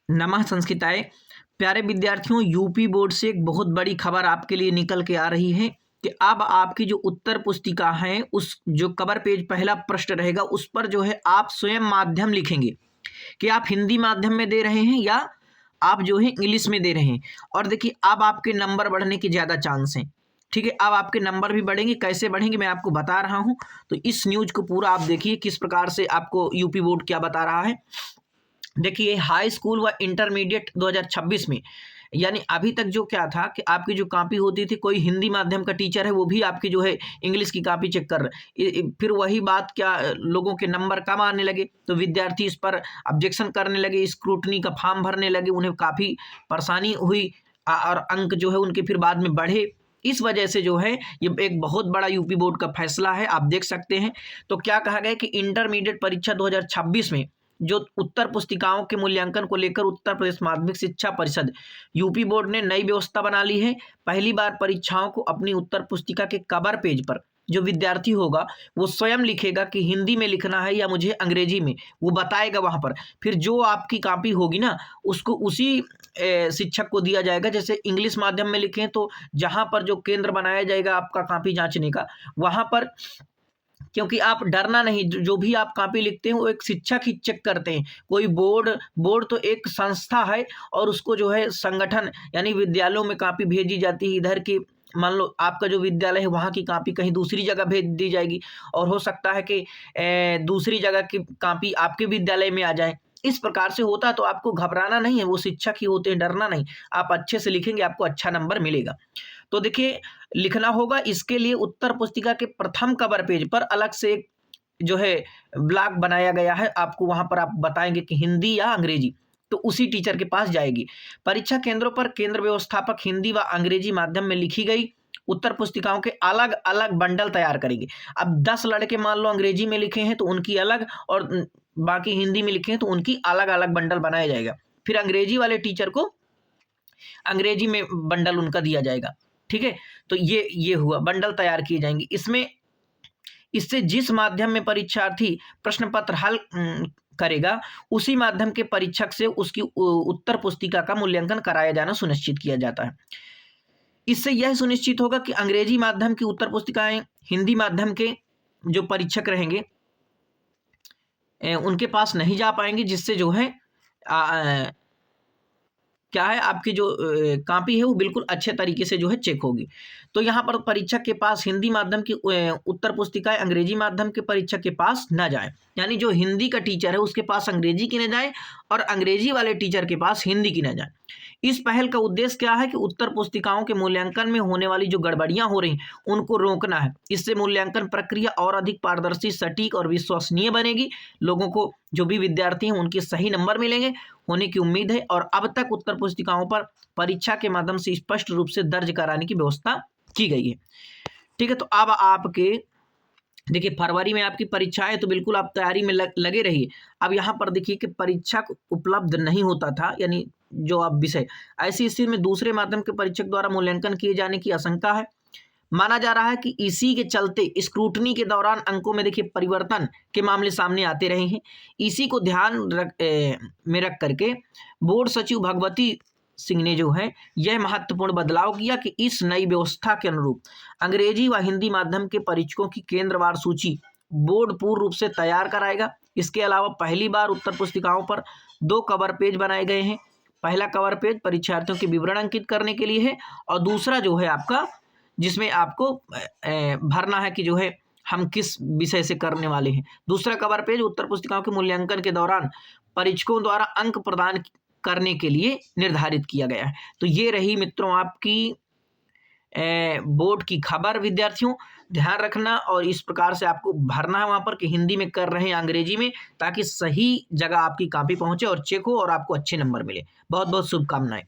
नमः संस्कृताय। प्यारे विद्यार्थियों, यूपी बोर्ड से एक बहुत बड़ी खबर आपके लिए निकल के आ रही है कि अब आपकी जो उत्तर पुस्तिका है, उस जो कवर पेज पहला प्रश्न रहेगा उस पर जो है आप स्वयं माध्यम लिखेंगे कि आप हिंदी माध्यम में दे रहे हैं या आप जो है इंग्लिश में दे रहे हैं। और देखिए, अब आपके नंबर बढ़ने के ज़्यादा चांस हैं। ठीक है, अब आपके नंबर भी बढ़ेंगे। कैसे बढ़ेंगे मैं आपको बता रहा हूँ, तो इस न्यूज को पूरा आप देखिए किस प्रकार से आपको यूपी बोर्ड क्या बता रहा है। देखिए, हाई स्कूल व इंटरमीडिएट 2026 में, यानी अभी तक जो क्या था कि आपकी जो कॉपी होती थी, कोई हिंदी माध्यम का टीचर है वो भी आपकी जो है इंग्लिश की कॉपी चेक कर रहे, फिर वही बात क्या लोगों के नंबर कम आने लगे तो विद्यार्थी इस पर ऑब्जेक्शन करने लगे, स्क्रूटनी का फॉर्म भरने लगे, उन्हें काफ़ी परेशानी हुई और अंक जो है उनके फिर बाद में बढ़े। इस वजह से जो है ये एक बहुत बड़ा यूपी बोर्ड का फैसला है, आप देख सकते हैं। तो क्या कहा गया कि इंटरमीडिएट परीक्षा 2026 में जो उत्तर पुस्तिकाओं के मूल्यांकन को लेकर उत्तर प्रदेश माध्यमिक शिक्षा परिषद यूपी बोर्ड ने नई व्यवस्था बना ली है। पहली बार परीक्षाओं को अपनी उत्तर पुस्तिका के कवर पेज पर जो विद्यार्थी होगा वो स्वयं लिखेगा कि हिंदी में लिखना है या मुझे अंग्रेजी में, वो बताएगा वहां पर। फिर जो आपकी कॉपी होगी ना, उसको उसी शिक्षक को दिया जाएगा। जैसे इंग्लिश माध्यम में लिखें तो जहां पर जो केंद्र बनाया जाएगा आपका कॉपी जांचने का, वहां पर क्योंकि आप डरना नहीं, जो भी आप कॉपी लिखते हैं वो एक शिक्षक ही चेक करते हैं। कोई बोर्ड तो एक संस्था है और उसको जो है संगठन, यानी विद्यालयों में कॉपी भेजी जाती है। इधर की मान लो आपका जो विद्यालय है वहाँ की कॉपी कहीं दूसरी जगह भेज दी जाएगी और हो सकता है कि दूसरी जगह की कॉपी आपके विद्यालय में आ जाए। इस प्रकार से होता है, तो आपको घबराना नहीं है, वो शिक्षक ही होते हैं, डरना नहीं। आप अच्छे से लिखेंगे, आपको अच्छा नंबर मिलेगा। तो देखिए, लिखना होगा, इसके लिए उत्तर पुस्तिका के प्रथम कवर पेज पर अलग से एक जो है ब्लॉक बनाया गया है। आपको वहां पर आप बताएंगे कि हिंदी या अंग्रेजी, तो उसी टीचर के पास जाएगी। परीक्षा केंद्रों पर केंद्र व्यवस्थापक हिंदी व अंग्रेजी माध्यम में लिखी गई उत्तर पुस्तिकाओं के अलग अलग बंडल तैयार करेंगे। अब 10 लड़के मान लो अंग्रेजी में लिखे हैं तो उनकी अलग, और बाकी हिंदी में लिखे हैं तो उनकी अलग अलग बंडल बनाया जाएगा। फिर अंग्रेजी वाले टीचर को अंग्रेजी में बंडल उनका दिया जाएगा। ठीक है, तो ये हुआ, बंडल तैयार किए जाएंगे। इससे जिस माध्यम में परीक्षार्थी प्रश्न पत्र हल करेगा, उसी माध्यम के परीक्षक से उसकी उत्तर पुस्तिका का मूल्यांकन कराया जाना सुनिश्चित किया जाता है। इससे यह सुनिश्चित होगा कि अंग्रेजी माध्यम की उत्तर पुस्तिकाएं हिंदी माध्यम के जो परीक्षक रहेंगे उनके पास नहीं जा पाएंगे, जिससे जो है क्या है आपकी जो कॉपी है वो बिल्कुल अच्छे तरीके से जो है चेक होगी। तो यहाँ पर परीक्षक के पास हिंदी माध्यम की उत्तर पुस्तिकाएं अंग्रेजी माध्यम के परीक्षक के पास न जाए, यानी जो हिंदी का टीचर है उसके पास अंग्रेजी की न जाए और अंग्रेजी वाले टीचर के पास हिंदी की न जाए। इस पहल का उद्देश्य क्या है कि उत्तर पुस्तिकाओं के मूल्यांकन में होने वाली जो गड़बड़ियां हो रही उनको रोकना है। इससे मूल्यांकन प्रक्रिया और अधिक पारदर्शी, सटीक और विश्वसनीय बनेगी। लोगों को, जो भी विद्यार्थी हैं, उनके सही नंबर मिलेंगे होने की उम्मीद है। और अब तक उत्तर पुस्तिकाओं पर परीक्षा के माध्यम से स्पष्ट रूप से दर्ज कराने की व्यवस्था की गई है। ठीक है, तो अब आपके देखिए फरवरी में आपकी परीक्षा है, तो बिल्कुल आप तैयारी में लगे रहिए। अब यहाँ पर देखिए कि परीक्षा उपलब्ध नहीं होता था, यानी जो आप विषय, ऐसी स्थिति में दूसरे माध्यम के परीक्षक द्वारा मूल्यांकन किए जाने की आशंका है। माना जा रहा है कि इसी के चलते स्क्रूटनी के दौरान अंकों में देखिए परिवर्तन के मामले सामने आते रहे हैं। इसी को ध्यान में रख करके बोर्ड सचिव भगवती सिंह ने जो है यह महत्वपूर्ण बदलाव किया कि इस नई व्यवस्था के अनुरूप अंग्रेजी व हिंदी माध्यम के परीक्षकों की केंद्रवार सूची बोर्ड पूर्ण रूप से तैयार कराएगा। इसके अलावा पहली बार उत्तर पुस्तिकाओं पर 2 कवर पेज बनाए गए हैं। पहला कवर पेज परीक्षार्थियों के विवरण अंकित करने के लिए है और दूसरा जो है आपका, जिसमें आपको भरना है कि जो है हम किस विषय से करने वाले हैं। दूसरा कवर पेज उत्तर पुस्तिकाओं के मूल्यांकन के दौरान परीक्षकों द्वारा अंक प्रदान करने के लिए निर्धारित किया गया है। तो ये रही मित्रों आपकी बोर्ड की खबर। विद्यार्थियों ध्यान रखना और इस प्रकार से आपको भरना है वहां पर कि हिंदी में कर रहे हैं अंग्रेजी में, ताकि सही जगह आपकी कॉपी पहुंचे और चेक हो और आपको अच्छे नंबर मिले। बहुत बहुत शुभकामनाएं।